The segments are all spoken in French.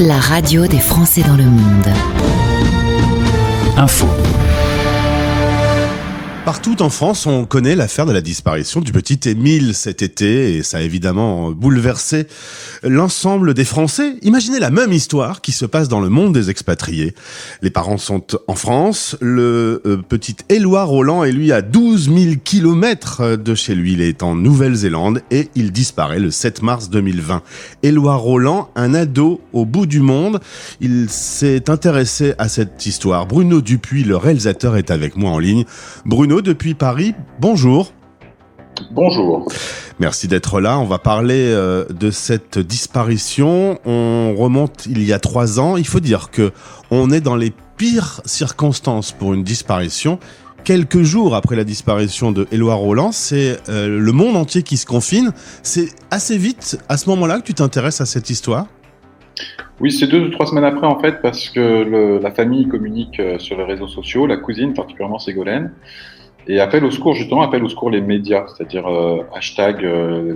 La radio des Français dans le monde. Info. Partout en France, on connaît l'affaire de la disparition du petit Émile cet été et ça a évidemment bouleversé l'ensemble des Français. Imaginez la même histoire qui se passe dans le monde des expatriés. Les parents sont en France, le petit Éloi Roland est lui à 12 000 kilomètres de chez lui. Il est en Nouvelle-Zélande et il disparaît le 7 mars 2020. Éloi Roland, un ado au bout du monde, il s'est intéressé à cette histoire. Bruno Dupuis, le réalisateur, est avec moi en ligne. Bruno, depuis Paris, bonjour. Bonjour. Merci d'être là. On va parler de cette disparition. On remonte il y a 3 ans. Il faut dire que on est dans les pires circonstances pour une disparition. Quelques jours après la disparition de Éloi Roland, c'est le monde entier qui se confine. C'est assez vite, à ce moment-là, que tu t'intéresses à cette histoire ? Oui, c'est 2 ou 3 semaines après en fait, parce que la famille communique sur les réseaux sociaux, la cousine, particulièrement Ségolène, et appelle au secours les médias, c'est-à-dire hashtag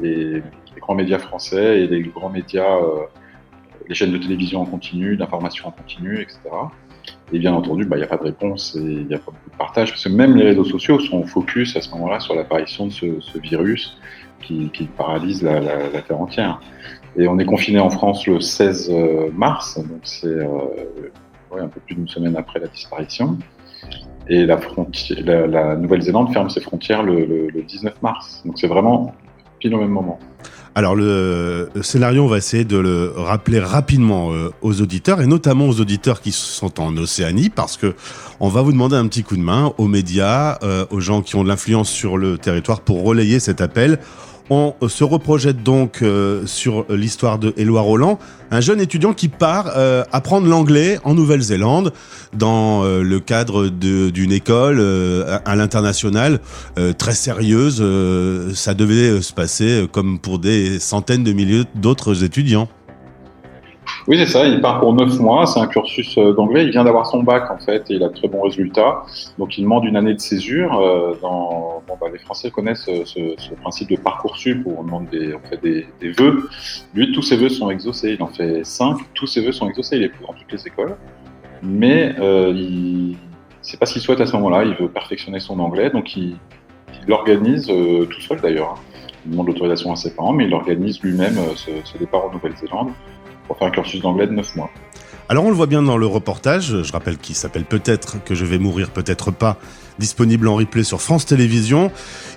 les grands médias français et les grands médias, les chaînes de télévision en continu, d'information en continu, etc. Et bien entendu, il n'y a pas de réponse et il n'y a pas beaucoup de partage, parce que même les réseaux sociaux sont focus à ce moment-là sur l'apparition de ce virus qui paralyse la Terre entière. Et on est confiné en France le 16 mars, donc c'est un peu plus d'une semaine après la disparition. Et la Nouvelle-Zélande ferme ses frontières le 19 mars. Donc c'est vraiment pile au même moment. Alors le scénario, on va essayer de le rappeler rapidement aux auditeurs, et notamment aux auditeurs qui sont en Océanie, parce que on va vous demander un petit coup de main aux médias, aux gens qui ont de l'influence sur le territoire pour relayer cet appel. On se reprojette donc sur l'histoire de Éloi Roland, un jeune étudiant qui part apprendre l'anglais en Nouvelle-Zélande dans le cadre d'une école à l'international très sérieuse. Ça devait se passer comme pour des centaines de milliers d'autres étudiants. Oui, c'est ça, il part pour 9 mois, c'est un cursus d'anglais, il vient d'avoir son bac en fait, et il a de très bons résultats, donc il demande une année de césure. Les Français connaissent ce principe de Parcoursup où on demande des vœux. Lui, tous ses vœux sont exaucés, il en fait 5, tous ses vœux sont exaucés, il est dans toutes les écoles, mais c'est pas ce qu'il souhaite à ce moment-là, il veut perfectionner son anglais, donc il l'organise tout seul d'ailleurs, il demande l'autorisation à ses parents, mais il organise lui-même ce départ en Nouvelle-Zélande pour faire un cursus d'anglais de 9 mois. Alors on le voit bien dans le reportage, je rappelle qu'il s'appelle Peut-être que je vais mourir, peut-être pas, disponible en replay sur France Télévisions.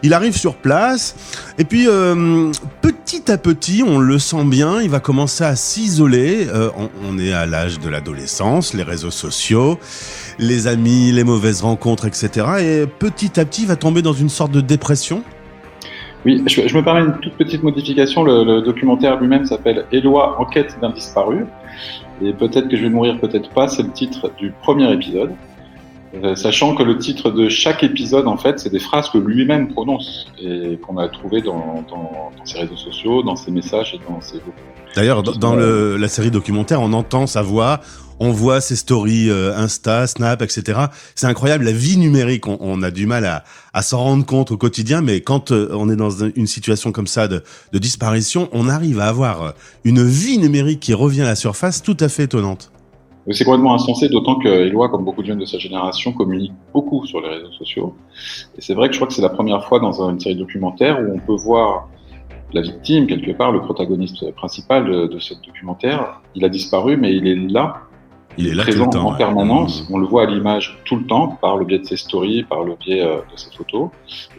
Il arrive sur place, et puis petit à petit, on le sent bien, il va commencer à s'isoler. On est à l'âge de l'adolescence, les réseaux sociaux, les amis, les mauvaises rencontres, etc. Et petit à petit, il va tomber dans une sorte de dépression. Oui, je me permets une toute petite modification. Le documentaire lui-même s'appelle « Éloi, enquête d'un disparu ». Et peut-être que je vais mourir, peut-être pas, c'est le titre du premier épisode. Sachant que le titre de chaque épisode, en fait, c'est des phrases que lui-même prononce et qu'on a trouvées dans ses réseaux sociaux, dans ses messages et dans ses vocaux. D'ailleurs, dans la série documentaire, on entend sa voix, on voit ses stories Insta, Snap, etc. C'est incroyable, la vie numérique, on a du mal à s'en rendre compte au quotidien, mais quand on est dans une situation comme ça de disparition, on arrive à avoir une vie numérique qui revient à la surface tout à fait étonnante. C'est complètement insensé, d'autant que Éloi, comme beaucoup de jeunes de sa génération, communique beaucoup sur les réseaux sociaux. Et c'est vrai que je crois que c'est la première fois dans une série documentaire où on peut voir la victime, quelque part, le protagoniste principal de ce documentaire. Il a disparu, mais il est là. Il est là présent tout le temps, en permanence. On le voit à l'image tout le temps, par le biais de ses stories, par le biais de ses photos.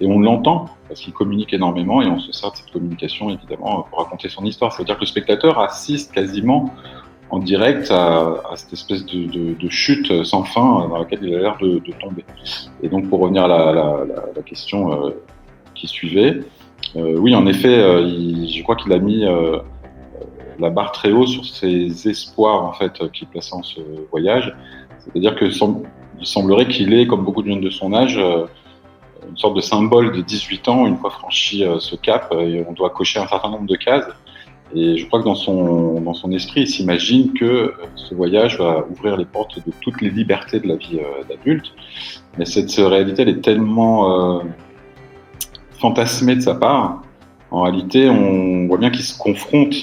Et on l'entend, parce qu'il communique énormément, et on se sert de cette communication, évidemment, pour raconter son histoire. C'est-à-dire que le spectateur assiste quasiment en direct à cette espèce de chute sans fin dans laquelle il a l'air de tomber. Et donc, pour revenir à la question qui suivait, oui, en effet, je crois qu'il a mis la barre très haut sur ses espoirs en fait qu'il plaçait en ce voyage. C'est-à-dire que il semblerait qu'il ait, comme beaucoup de jeunes de son âge, une sorte de symbole de 18 ans. Une fois franchi ce cap, on doit cocher un certain nombre de cases. Et je crois que dans son esprit, il s'imagine que ce voyage va ouvrir les portes de toutes les libertés de la vie d'adulte. Mais cette réalité, elle est tellement fantasmée de sa part. En réalité, on voit bien qu'il se confronte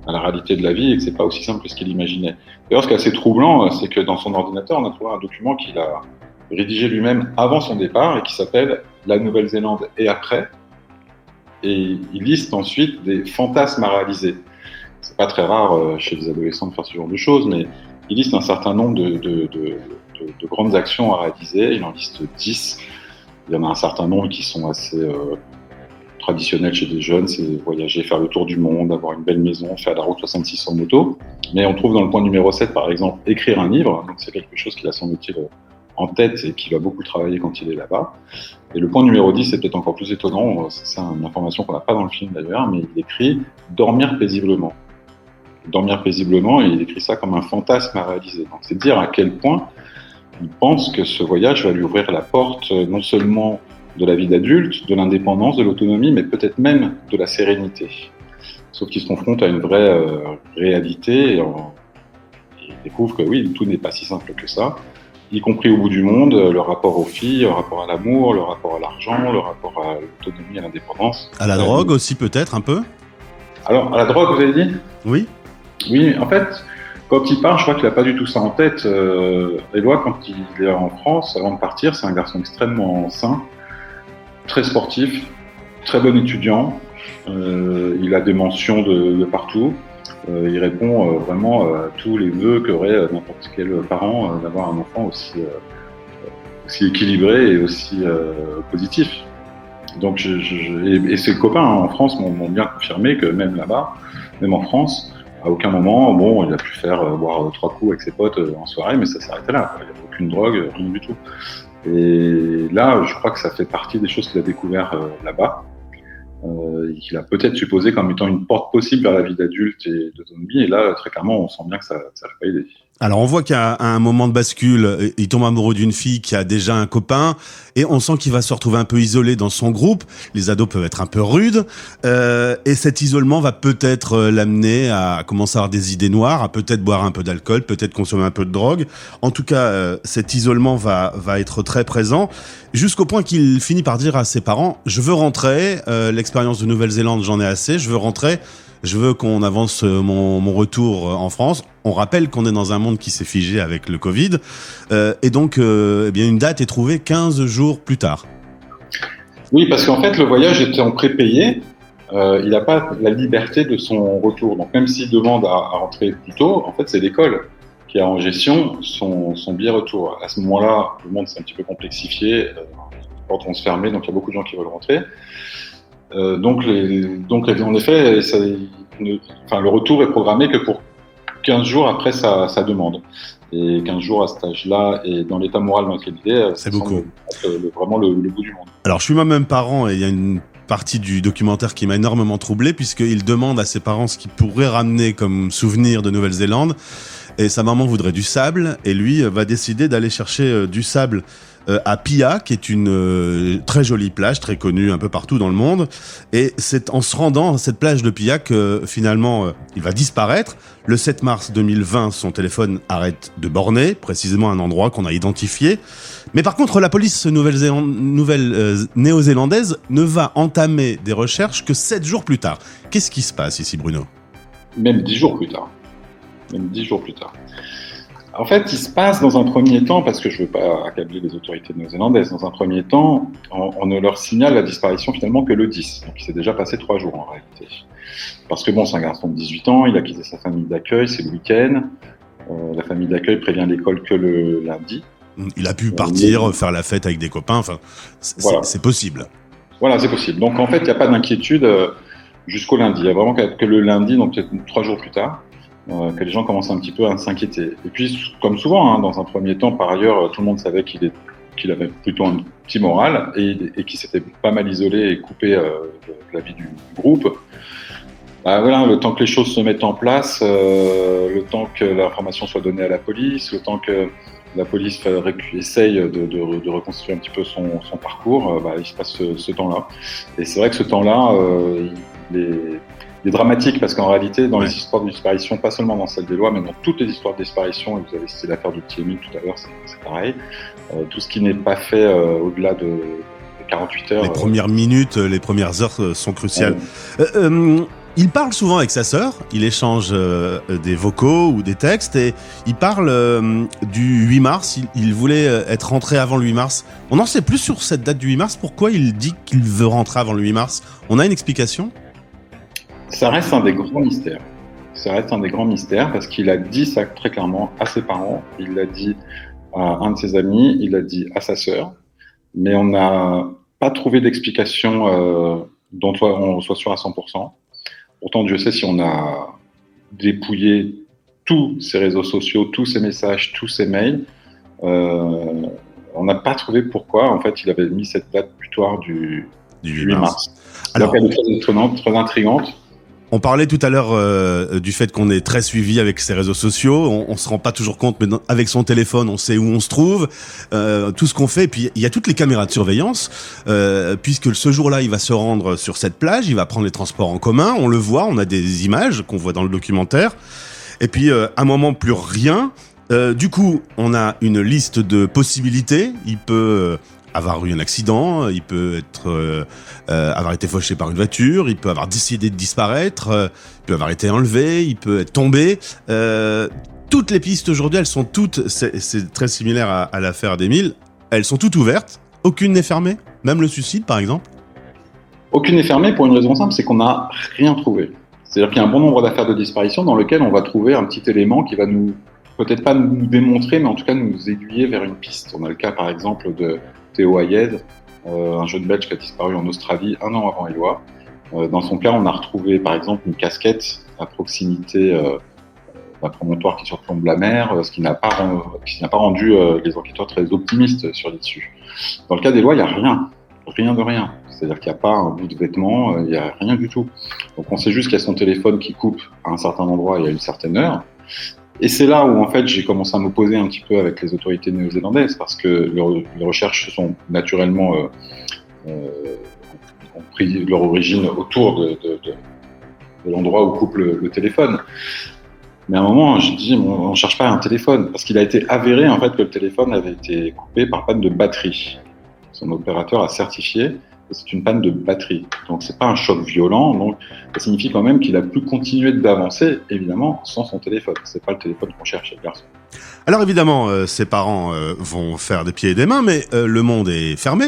à la réalité de la vie et que c'est pas aussi simple que ce qu'il imaginait. D'ailleurs, ce qui est assez troublant, c'est que dans son ordinateur, on a trouvé un document qu'il a rédigé lui-même avant son départ et qui s'appelle La Nouvelle-Zélande et après. Et il liste ensuite des fantasmes à réaliser. C'est pas très rare chez les adolescents de faire ce genre de choses, mais il liste un certain nombre de grandes actions à réaliser. Il en liste 10. Il y en a un certain nombre qui sont assez traditionnels chez des jeunes, c'est voyager, faire le tour du monde, avoir une belle maison, faire la route 66 en moto. Mais on trouve dans le point numéro 7, par exemple, écrire un livre. Donc c'est quelque chose qu'il a semble-t-il en tête et qu'il va beaucoup travailler quand il est là-bas. Et le point numéro 10, c'est peut-être encore plus étonnant, c'est une information qu'on n'a pas dans le film d'ailleurs, mais il écrit « dormir paisiblement ». Dormir paisiblement, et il écrit ça comme un fantasme à réaliser. Donc c'est dire à quel point il pense que ce voyage va lui ouvrir la porte non seulement de la vie d'adulte, de l'indépendance, de l'autonomie, mais peut-être même de la sérénité. Sauf qu'il se confronte à une vraie réalité et il découvre que oui, tout n'est pas si simple que ça, y compris au bout du monde, le rapport aux filles, le rapport à l'amour, le rapport à l'argent, le rapport à l'autonomie, à l'indépendance. À la drogue aussi peut-être un peu ? Alors, à la drogue, vous avez dit ? Oui. Oui, en fait, quand il part, je crois qu'il n'a pas du tout ça en tête. Éloi, quand il est en France, avant de partir, c'est un garçon extrêmement sain, très sportif, très bon étudiant. Il a des mentions de partout. Il répond vraiment à tous les vœux qu'aurait n'importe quel parent d'avoir un enfant aussi équilibré et aussi positif. Donc, et ses copains en France m'ont bien confirmé que même là-bas, même en France, à aucun moment, bon, il a pu faire boire 3 coups avec ses potes en soirée, mais ça s'arrêtait là. Il n'y avait aucune drogue, rien du tout. Et là, je crois que ça fait partie des choses qu'il a découvert là-bas. Qu'il a peut-être supposé comme étant une porte possible vers la vie d'adulte et d'autonomie. Et là, très clairement, on sent bien que ça n'a pas aidé. Alors, on voit qu'à un moment de bascule, il tombe amoureux d'une fille qui a déjà un copain et on sent qu'il va se retrouver un peu isolé dans son groupe. Les ados peuvent être un peu rudes et cet isolement va peut-être l'amener à commencer à avoir des idées noires, à peut-être boire un peu d'alcool, peut-être consommer un peu de drogue. En tout cas, cet isolement va être très présent jusqu'au point qu'il finit par dire à ses parents « Je veux rentrer, l'expérience de Nouvelle-Zélande, j'en ai assez, je veux rentrer ». Je veux qu'on avance mon retour en France. On rappelle qu'on est dans un monde qui s'est figé avec le Covid. Et donc, eh bien, une date est trouvée 15 jours plus tard. Oui, parce qu'en fait, le voyage était en prépayé. Il n'a pas la liberté de son retour. Donc, même s'il demande à rentrer plus tôt, en fait, c'est l'école qui a en gestion son billet retour. À ce moment-là, le monde s'est un petit peu complexifié. Les portes vont se fermer, donc il y a beaucoup de gens qui veulent rentrer. Donc en effet, le retour est programmé que pour 15 jours après sa demande. Et 15 jours à cet âge-là, et dans l'état moral dans lequel il est, c'est beaucoup. Vraiment le bout du monde. Alors, je suis moi-même parent et il y a une partie du documentaire qui m'a énormément troublé puisqu'il demande à ses parents ce qu'ils pourraient ramener comme souvenir de Nouvelle-Zélande. Et sa maman voudrait du sable et lui va décider d'aller chercher du sable à Pia, qui est une très jolie plage, très connue un peu partout dans le monde. Et c'est en se rendant à cette plage de Pia que finalement il va disparaître. Le 7 mars 2020, son téléphone arrête de borner, précisément à un endroit qu'on a identifié. Mais par contre, la police néo-zélandaise ne va entamer des recherches que 7 jours plus tard. Qu'est-ce qui se passe ici, Bruno ? Même 10 jours plus tard. En fait, il se passe dans un premier temps, parce que je ne veux pas accabler les autorités néo-zélandaises, dans un premier temps, on ne leur signale la disparition finalement que le 10. Donc il s'est déjà passé 3 jours en réalité. Parce que bon, c'est un garçon de 18 ans, il a quitté sa famille d'accueil, c'est le week-end. La famille d'accueil prévient l'école que le lundi. Il a pu partir, faire la fête avec des copains, enfin, c'est possible. Voilà, c'est possible. Donc en fait, il n'y a pas d'inquiétude jusqu'au lundi. Il y a vraiment que le lundi, donc peut-être 3 jours plus tard, que les gens commencent un petit peu à s'inquiéter. Et puis, comme souvent, dans un premier temps, par ailleurs, tout le monde savait qu'il avait plutôt un petit moral et qu'il s'était pas mal isolé et coupé de la vie du groupe. Voilà, le temps que les choses se mettent en place, le temps que l'information soit donnée à la police, le temps que la police essaye de reconstruire un petit peu son parcours, il se passe ce temps-là. Et c'est vrai que ce temps-là, il est dramatique parce qu'en réalité, dans les histoires de disparition, pas seulement dans celle d'Éloi, mais dans toutes les histoires de disparition, et vous avez cité l'affaire du petit Émile tout à l'heure, c'est pareil, tout ce qui n'est pas fait au-delà de 48 heures. Les premières minutes, les premières heures sont cruciales. Il parle souvent avec sa sœur, il échange des vocaux ou des textes et il parle du 8 mars, il voulait être rentré avant le 8 mars. On n'en sait plus sur cette date du 8 mars, pourquoi il dit qu'il veut rentrer avant le 8 mars. On a une explication ? Ça reste un des grands mystères. Ça reste un des grands mystères parce qu'il a dit ça très clairement à ses parents, il l'a dit à un de ses amis, il l'a dit à sa sœur, mais on n'a pas trouvé d'explication dont on soit sûr à 100%. Pourtant, Dieu sait si on a dépouillé tous ses réseaux sociaux, tous ses messages, tous ses mails, on n'a pas trouvé pourquoi, en fait, il avait mis cette date butoir du 8 mars. Alors, elle est très étonnante, très intrigante. On parlait tout à l'heure du fait qu'on est très suivi avec ses réseaux sociaux. On se rend pas toujours compte, mais avec son téléphone, on sait où on se trouve, tout ce qu'on fait. Et puis il y a toutes les caméras de surveillance, puisque ce jour-là, il va se rendre sur cette plage, il va prendre les transports en commun. On le voit, on a des images qu'on voit dans le documentaire. Et puis un moment plus rien. Du coup, on a une liste de possibilités. Il peut avoir eu un accident, il peut avoir été fauché par une voiture, il peut avoir décidé de disparaître, il peut avoir été enlevé, il peut être tombé. Toutes les pistes aujourd'hui, elles sont toutes, c'est très similaire à l'affaire d'Émile, elles sont toutes ouvertes, aucune n'est fermée, même le suicide par exemple. Aucune n'est fermée pour une raison simple, c'est qu'on n'a rien trouvé. C'est-à-dire qu'il y a un bon nombre d'affaires de disparition dans lesquelles on va trouver un petit élément qui va nous, peut-être pas nous démontrer, mais en tout cas nous aiguiller vers une piste. On a le cas par exemple de Théo Hayed, un jeune Belge qui a disparu en Australie 1 an avant Éloi. Dans son cas, on a retrouvé par exemple une casquette à proximité d'un promontoire qui surplombe la mer, ce qui n'a pas rendu les enquêteurs très optimistes sur l'issue. Dans le cas d'Éloi, il n'y a rien de rien. C'est-à-dire qu'il n'y a pas un bout de vêtement, il n'y a rien du tout. Donc on sait juste qu'il y a son téléphone qui coupe à un certain endroit et à une certaine heure. Et c'est là où en fait j'ai commencé à m'opposer un petit peu avec les autorités néo-zélandaises parce que les recherches sont naturellement ont pris leur origine autour de l'endroit où coupe le téléphone. Mais à un moment, j'ai dit on ne cherche pas un téléphone parce qu'il a été avéré en fait que le téléphone avait été coupé par panne de batterie. Son opérateur a certifié que c'est une panne de batterie. Donc c'est pas un choc violent, donc ça signifie quand même qu'il a pu continuer d'avancer, évidemment, sans son téléphone. C'est pas le téléphone qu'on cherche, le garçon. Alors évidemment, ses parents vont faire des pieds et des mains, mais le monde est fermé.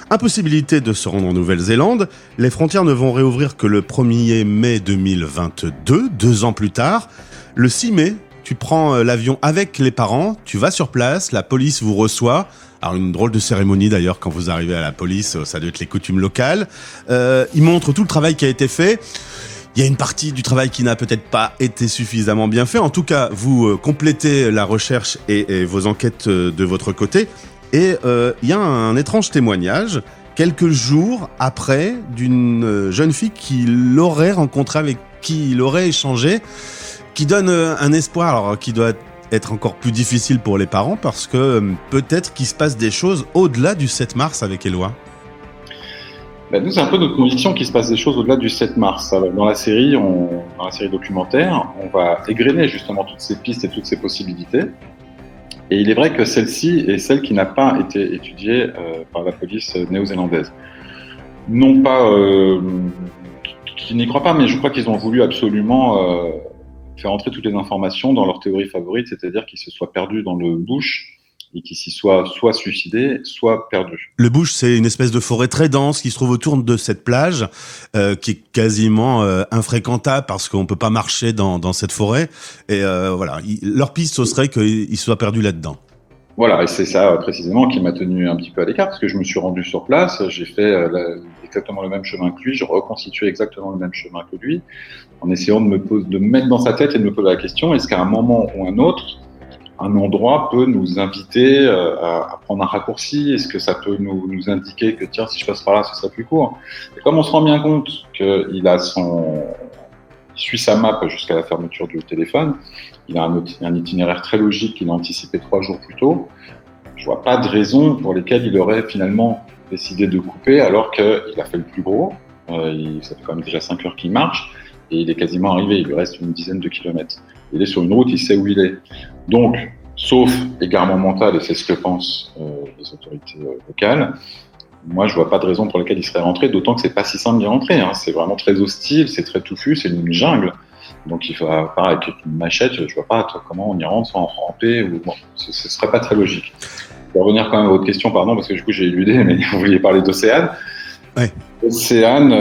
Impossibilité de se rendre en Nouvelle-Zélande. Les frontières ne vont réouvrir que le 1er mai 2022, 2 ans plus tard. Le 6 mai, tu prends l'avion avec les parents, tu vas sur place, la police vous reçoit. Alors une drôle de cérémonie d'ailleurs quand vous arrivez à la police, ça doit être les coutumes locales. Ils montrent tout le travail qui a été fait. Il y a une partie du travail qui n'a peut-être pas été suffisamment bien fait. En tout cas, vous complétez la recherche et vos enquêtes de votre côté. Et il y a un étrange témoignage, quelques jours après, d'une jeune fille qu'il aurait rencontrée, avec qui il aurait échangé, qui donne un espoir, alors qui doit être encore plus difficile pour les parents parce que peut-être qu'il se passe des choses au-delà du 7 mars avec Éloi. Nous, c'est un peu notre conviction qu'il se passe des choses au-delà du 7 mars. Dans la série documentaire, on va égrener justement toutes ces pistes et toutes ces possibilités. Et il est vrai que celle-ci est celle qui n'a pas été étudiée par la police néo-zélandaise. Non pas qui n'y croient pas, mais je crois qu'ils ont voulu absolument faire entrer toutes les informations dans leur théorie favorite, c'est-à-dire qu'ils se soient perdus dans le bush et qu'ils s'y soient soit suicidés, soit perdus. Le bush, c'est une espèce de forêt très dense qui se trouve autour de cette plage, qui est quasiment infréquentable parce qu'on peut pas marcher dans cette forêt. Et voilà, leur piste, ce serait qu'ils soient perdus là-dedans. Voilà, et c'est ça précisément qui m'a tenu un petit peu à l'écart, parce que je me suis rendu sur place, j'ai fait exactement le même chemin que lui, j'ai reconstitué exactement le même chemin que lui, en essayant de me mettre dans sa tête et de me poser la question, est-ce qu'à un moment ou un autre, un endroit peut nous inviter à prendre un raccourci? Est-ce que ça peut nous indiquer que tiens, si je passe par là, ce serait plus court? Et comme on se rend bien compte qu'il suit sa map jusqu'à la fermeture du téléphone, il a un itinéraire très logique qu'il a anticipé 3 jours plus tôt. Je vois pas de raison pour lesquelles il aurait finalement décidé de couper alors qu'il a fait le plus gros. Ça fait quand même déjà 5 heures qu'il marche et il est quasiment arrivé. Il lui reste une dizaine de kilomètres. Il est sur une route, il sait où il est. Donc, sauf égarement mental, et c'est ce que pensent les autorités locales, moi, je vois pas de raison pour laquelle il serait rentré, d'autant que c'est pas si simple d'y rentrer. Hein. C'est vraiment très hostile, c'est très touffu, c'est une jungle. Donc, il faut pas avec une machette, je vois pas comment on y rentre sans ramper. Ou bon, ce serait pas très logique. Je vais revenir quand même à votre question, pardon, parce que du coup, j'ai éludé, mais vous vouliez parler d'Océane. Ouais. Océane,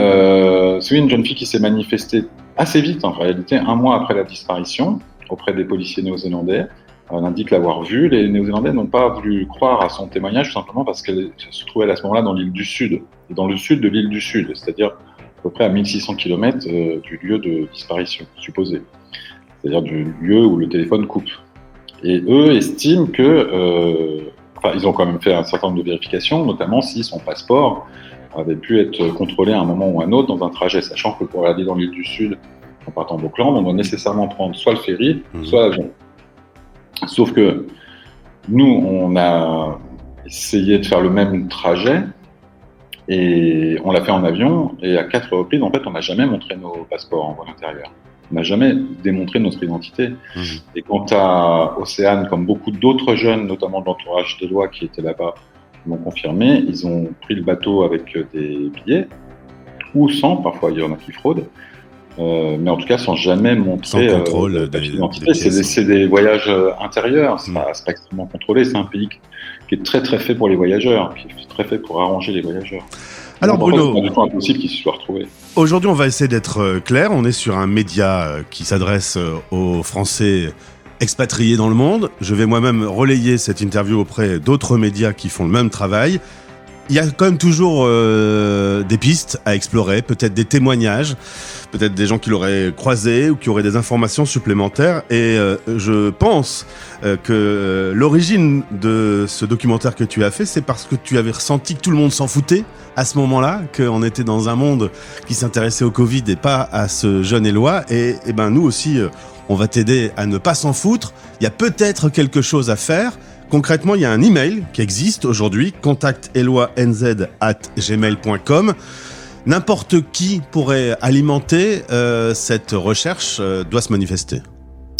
c'est une jeune fille qui s'est manifestée assez vite, en réalité, 1 mois après la disparition, auprès des policiers néo-zélandais. Elle indique l'avoir vue. Les Néo-Zélandais n'ont pas voulu croire à son témoignage, tout simplement parce qu'elle se trouvait à ce moment-là dans l'île du Sud, et dans le sud de l'île du Sud, c'est-à-dire à peu près à 1600 km du lieu de disparition supposé, c'est-à-dire du lieu où le téléphone coupe. Et eux estiment que, ils ont quand même fait un certain nombre de vérifications, notamment si son passeport avait pu être contrôlé à un moment ou à un autre dans un trajet, sachant que pour aller dans l'île du Sud, en partant d'Auckland, on doit nécessairement prendre soit le ferry, soit l'avion. Sauf que nous, on a essayé de faire le même trajet et on l'a fait en avion et à 4 reprises, en fait, on n'a jamais montré nos passeports en vol intérieur. On n'a jamais démontré notre identité. Et quant à Océane, comme beaucoup d'autres jeunes, notamment de l'entourage d'Éloi qui étaient là-bas, m'ont confirmé, ils ont pris le bateau avec des billets ou sans, parfois il y en a qui fraudent. Mais en tout cas, sans jamais montrer sans contrôle l'identité. C'est des voyages intérieurs, c'est pas extrêmement contrôlé. C'est un pays qui est très très fait pour les voyageurs, qui est très fait pour arranger les voyageurs. Alors Bruno, c'est du temps impossible qu'ils se soient retrouvés. Aujourd'hui, on va essayer d'être clair. On est sur un média qui s'adresse aux Français expatriés dans le monde. Je vais moi-même relayer cette interview auprès d'autres médias qui font le même travail. Il y a quand même toujours des pistes à explorer, peut-être des témoignages, peut-être des gens qui l'auraient croisé ou qui auraient des informations supplémentaires. Et je pense que l'origine de ce documentaire que tu as fait, c'est parce que tu avais ressenti que tout le monde s'en foutait à ce moment-là, qu'on était dans un monde qui s'intéressait au Covid et pas à ce jeune Éloi. Et ben nous aussi, on va t'aider à ne pas s'en foutre. Il y a peut-être quelque chose à faire. Concrètement, il y a un email qui existe aujourd'hui, contacteloinz@gmail.com. N'importe qui pourrait alimenter cette recherche, doit se manifester.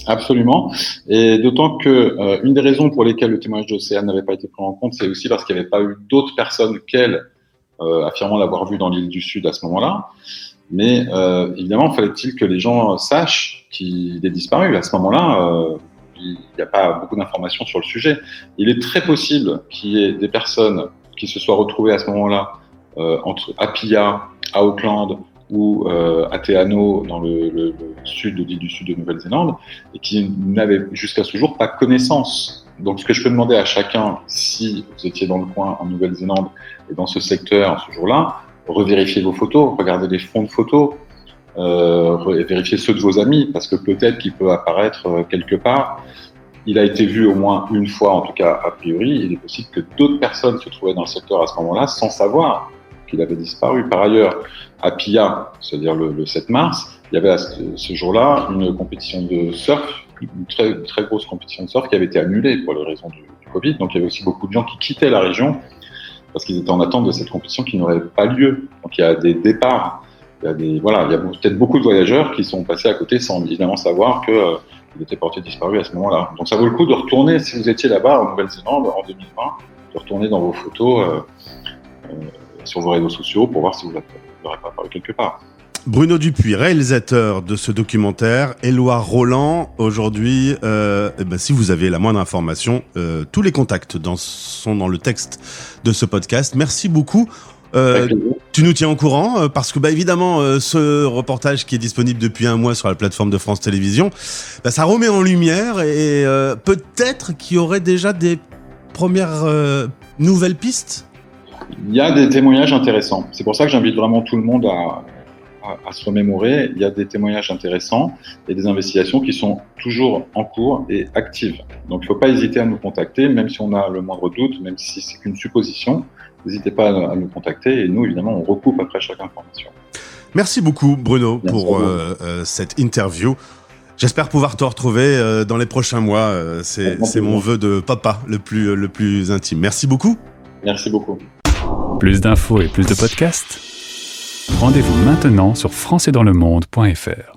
Absolument. Et d'autant que une des raisons pour lesquelles le témoignage d'Océane n'avait pas été pris en compte, c'est aussi parce qu'il n'y avait pas eu d'autres personnes qu'elle affirmant l'avoir vue dans l'île du Sud à ce moment-là. Mais évidemment, fallait-il que les gens sachent qu'il est disparu. À ce moment-là, il n'y a pas beaucoup d'informations sur le sujet. Il est très possible qu'il y ait des personnes qui se soient retrouvées à ce moment-là entre Apia, à Auckland ou à Te Anau, dans le sud de l'île du Sud de Nouvelle-Zélande, et qui n'avaient jusqu'à ce jour pas connaissance. Donc ce que je peux demander à chacun, si vous étiez dans le coin en Nouvelle-Zélande et dans ce secteur ce jour-là, revérifiez vos photos, regardez les fonds de photos, vérifiez ceux de vos amis, parce que peut-être qu'il peut apparaître quelque part. Il a été vu au moins une fois, en tout cas a priori. Il est possible que d'autres personnes se trouvaient dans le secteur à ce moment-là sans savoir qu'il avait disparu. Par ailleurs, à Pia, c'est-à-dire le 7 mars, il y avait ce jour-là une compétition de surf, une très, très grosse compétition de surf qui avait été annulée pour les raisons du Covid. Donc il y avait aussi beaucoup de gens qui quittaient la région parce qu'ils étaient en attente de cette compétition qui n'aurait pas lieu. Donc il y a des départs. Il y a peut-être beaucoup de voyageurs qui sont passés à côté sans évidemment savoir qu'il était porté disparu à ce moment-là. Donc ça vaut le coup de retourner, si vous étiez là-bas en Nouvelle-Zélande en 2020, de retourner dans vos photos sur vos réseaux sociaux pour voir si vous n'aurez pas apparu quelque part. Bruno Dupuis, réalisateur de ce documentaire, Éloi Roland, aujourd'hui, si vous avez la moindre information, tous les contacts sont dans le texte de ce podcast. Merci beaucoup. Tu nous tiens au courant parce que évidemment ce reportage qui est disponible depuis 1 mois sur la plateforme de France Télévisions, ça remet en lumière et peut-être qu'il y aurait déjà des premières nouvelles pistes. Il y a des témoignages intéressants. C'est pour ça que j'invite vraiment tout le monde à se remémorer. Il y a des témoignages intéressants et des investigations qui sont toujours en cours et actives. Donc il ne faut pas hésiter à nous contacter, même si on a le moindre doute, même si c'est qu'une supposition. N'hésitez pas à nous contacter et nous, évidemment, on recoupe après chaque information. Merci beaucoup, Bruno, pour cette interview. J'espère pouvoir te retrouver dans les prochains mois. C'est mon vœu de papa le plus intime. Merci beaucoup. Merci beaucoup. Plus d'infos et plus de podcasts, rendez-vous maintenant sur françaisdanslemonde.fr.